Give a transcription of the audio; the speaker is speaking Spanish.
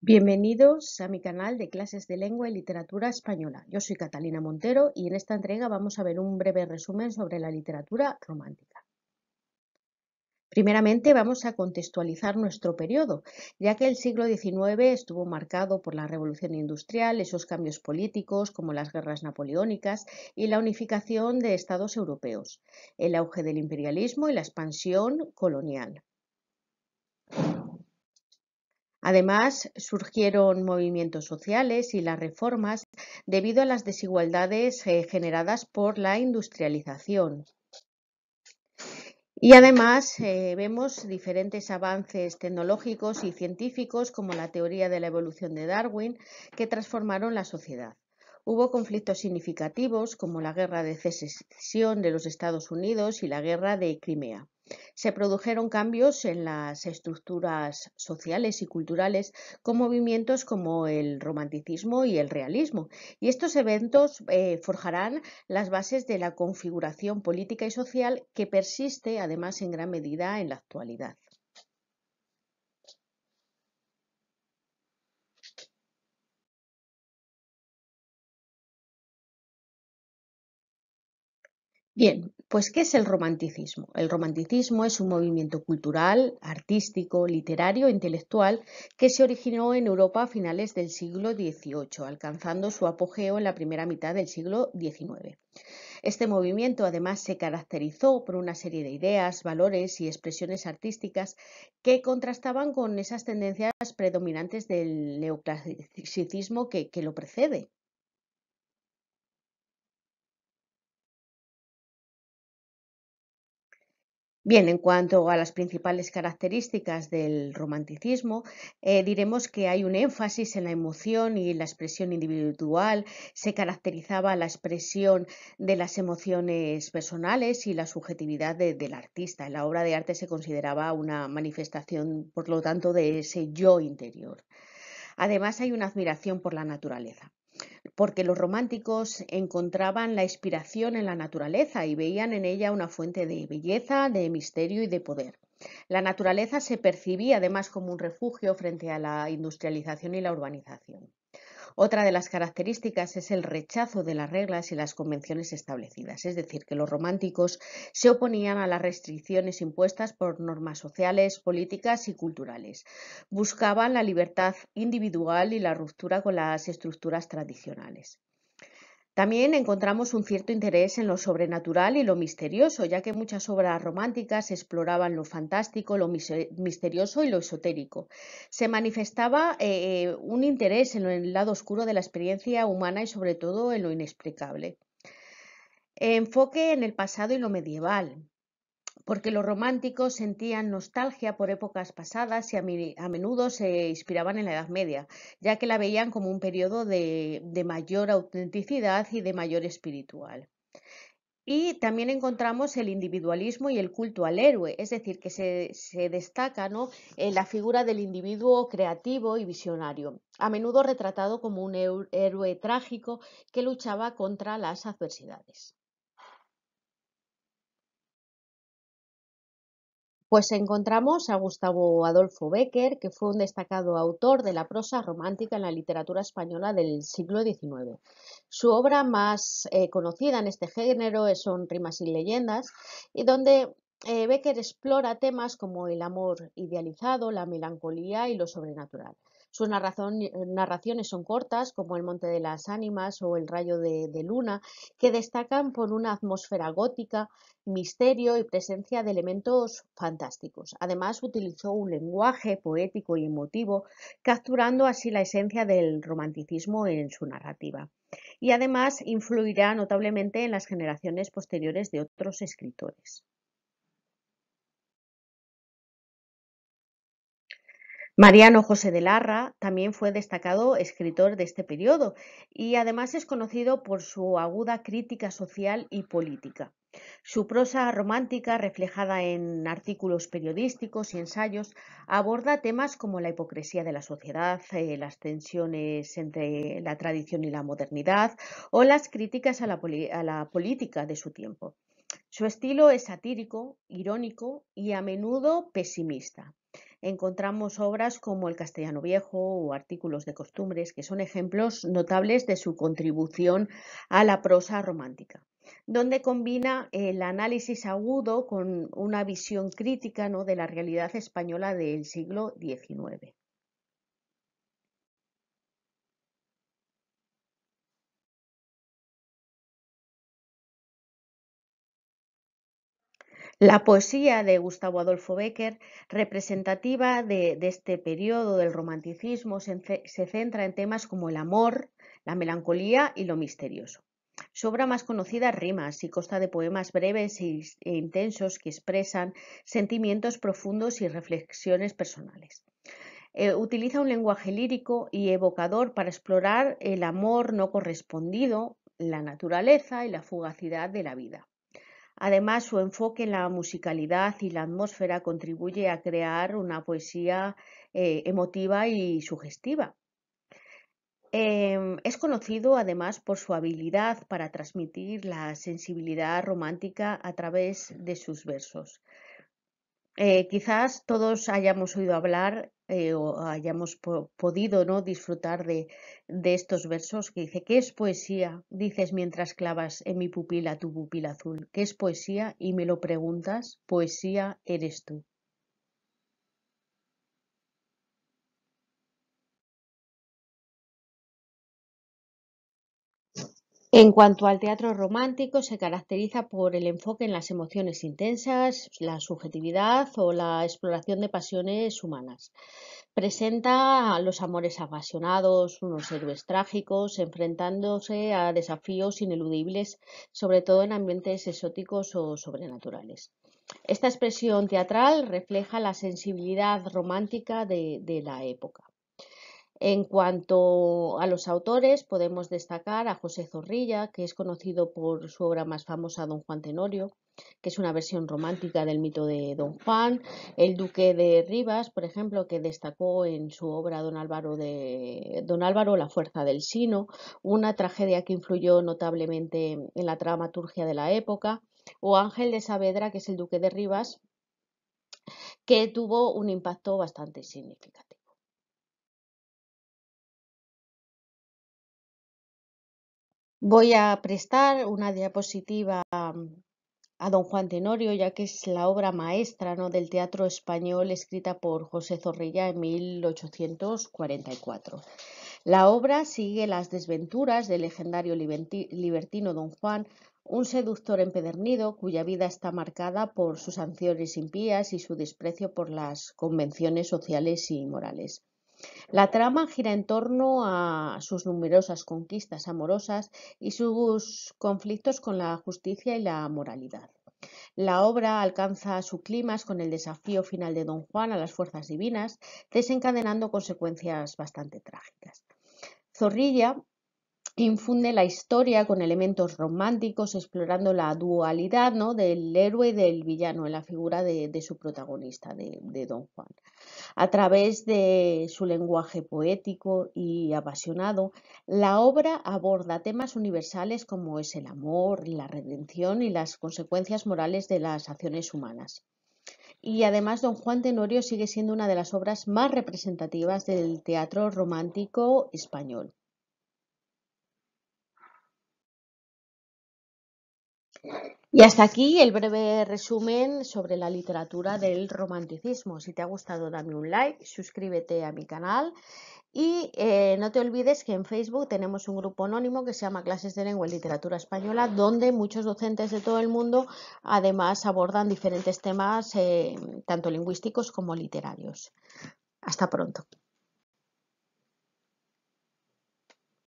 Bienvenidos a mi canal de clases de lengua y literatura española. Yo soy Catalina Montero y en esta entrega vamos a ver un breve resumen sobre la literatura romántica. Primeramente vamos a contextualizar nuestro periodo, ya que el siglo XIX estuvo marcado por la Revolución Industrial, esos cambios políticos como las guerras napoleónicas y la unificación de estados europeos, el auge del imperialismo y la expansión colonial. Además, surgieron movimientos sociales y las reformas debido a las desigualdades generadas por la industrialización. Y además vemos diferentes avances tecnológicos y científicos como la teoría de la evolución de Darwin que transformaron la sociedad. Hubo conflictos significativos como la guerra de secesión de los Estados Unidos y la guerra de Crimea. Se produjeron cambios en las estructuras sociales y culturales con movimientos como el romanticismo y el realismo. Y estos eventos forjarán las bases de la configuración política y social que persiste, además, en gran medida en la actualidad. Bien, pues ¿qué es el romanticismo? El romanticismo es un movimiento cultural, artístico, literario e intelectual que se originó en Europa a finales del siglo XVIII, alcanzando su apogeo en la primera mitad del siglo XIX. Este movimiento además se caracterizó por una serie de ideas, valores y expresiones artísticas que contrastaban con esas tendencias predominantes del neoclasicismo que lo precede. Bien, en cuanto a las principales características del romanticismo, diremos que hay un énfasis en la emoción y la expresión individual, se caracterizaba la expresión de las emociones personales y la subjetividad del artista. La obra de arte se consideraba una manifestación, por lo tanto, de ese yo interior. Además, hay una admiración por la naturaleza porque los románticos encontraban la inspiración en la naturaleza y veían en ella una fuente de belleza, de misterio y de poder. La naturaleza se percibía además como un refugio frente a la industrialización y la urbanización. Otra de las características es el rechazo de las reglas y las convenciones establecidas, es decir, que los románticos se oponían a las restricciones impuestas por normas sociales, políticas y culturales. Buscaban la libertad individual y la ruptura con las estructuras tradicionales. También encontramos un cierto interés en lo sobrenatural y lo misterioso, ya que muchas obras románticas exploraban lo fantástico, lo misterioso y lo esotérico. Se manifestaba un interés en el lado oscuro de la experiencia humana y sobre todo en lo inexplicable. Enfoque en el pasado y lo medieval, porque los románticos sentían nostalgia por épocas pasadas y a menudo se inspiraban en la Edad Media, ya que la veían como un periodo de mayor autenticidad y de mayor espiritual. Y también encontramos el individualismo y el culto al héroe, es decir, que se destaca, ¿no?, en la figura del individuo creativo y visionario, a menudo retratado como un héroe trágico que luchaba contra las adversidades. Pues encontramos a Gustavo Adolfo Bécquer, que fue un destacado autor de la prosa romántica en la literatura española del siglo XIX. Su obra más conocida en este género son Rimas y leyendas, y donde Bécquer explora temas como el amor idealizado, la melancolía y lo sobrenatural. Sus narraciones son cortas, como El Monte de las Ánimas o El Rayo de Luna, que destacan por una atmósfera gótica, misterio y presencia de elementos fantásticos. Además, utilizó un lenguaje poético y emotivo, capturando así la esencia del romanticismo en su narrativa. Y además influirá notablemente en las generaciones posteriores de otros escritores. Mariano José de Larra también fue destacado escritor de este periodo y además es conocido por su aguda crítica social y política. Su prosa romántica, reflejada en artículos periodísticos y ensayos, aborda temas como la hipocresía de la sociedad, las tensiones entre la tradición y la modernidad o las críticas a la política de su tiempo. Su estilo es satírico, irónico y a menudo pesimista. encontramos obras como El Castellano Viejo o Artículos de Costumbres, que son ejemplos notables de su contribución a la prosa romántica, donde combina el análisis agudo con una visión crítica, ¿no?, de la realidad española del siglo XIX. La poesía de Gustavo Adolfo Bécquer, representativa de este periodo del romanticismo, se centra en temas como el amor, la melancolía y lo misterioso. Su obra más conocida es Rimas y consta de poemas breves e intensos que expresan sentimientos profundos y reflexiones personales. Utiliza un lenguaje lírico y evocador para explorar el amor no correspondido, la naturaleza y la fugacidad de la vida. Además, su enfoque en la musicalidad y la atmósfera contribuye a crear una poesía emotiva y sugestiva. Es conocido además por su habilidad para transmitir la sensibilidad romántica a través de sus versos. Quizás todos hayamos oído hablar o hayamos podido, ¿no?, disfrutar de estos versos que dice: ¿qué es poesía? Dices mientras clavas en mi pupila tu pupila azul. ¿Qué es poesía? Y me lo preguntas, poesía eres tú. En cuanto al teatro romántico, se caracteriza por el enfoque en las emociones intensas, la subjetividad o la exploración de pasiones humanas. Presenta a los amores apasionados, unos héroes trágicos, enfrentándose a desafíos ineludibles, sobre todo en ambientes exóticos o sobrenaturales. Esta expresión teatral refleja la sensibilidad romántica de la época. En cuanto a los autores, podemos destacar a José Zorrilla, que es conocido por su obra más famosa, Don Juan Tenorio, que es una versión romántica del mito de Don Juan; el duque de Rivas, por ejemplo, que destacó en su obra Don Álvaro, la fuerza del Sino, una tragedia que influyó notablemente en la dramaturgia de la época; o Ángel de Saavedra, que es el duque de Rivas, que tuvo un impacto bastante significativo. Voy a prestar una diapositiva a Don Juan Tenorio, ya que es la obra maestra, ¿no?, del teatro español, escrita por José Zorrilla en 1844. La obra sigue las desventuras del legendario libertino Don Juan, un seductor empedernido cuya vida está marcada por sus acciones impías y su desprecio por las convenciones sociales y morales. La trama gira en torno a sus numerosas conquistas amorosas y sus conflictos con la justicia y la moralidad. La obra alcanza su clímax con el desafío final de Don Juan a las fuerzas divinas, desencadenando consecuencias bastante trágicas. Zorrilla infunde la historia con elementos románticos, explorando la dualidad, ¿no?, del héroe y del villano en la figura de su protagonista, de Don Juan. A través de su lenguaje poético y apasionado, la obra aborda temas universales como es el amor, la redención y las consecuencias morales de las acciones humanas. Y además, Don Juan Tenorio sigue siendo una de las obras más representativas del teatro romántico español. Y hasta aquí el breve resumen sobre la literatura del romanticismo. Si te ha gustado, dame un like, suscríbete a mi canal y no te olvides que en Facebook tenemos un grupo anónimo que se llama Clases de Lengua y Literatura Española, donde muchos docentes de todo el mundo además abordan diferentes temas, tanto lingüísticos como literarios. Hasta pronto.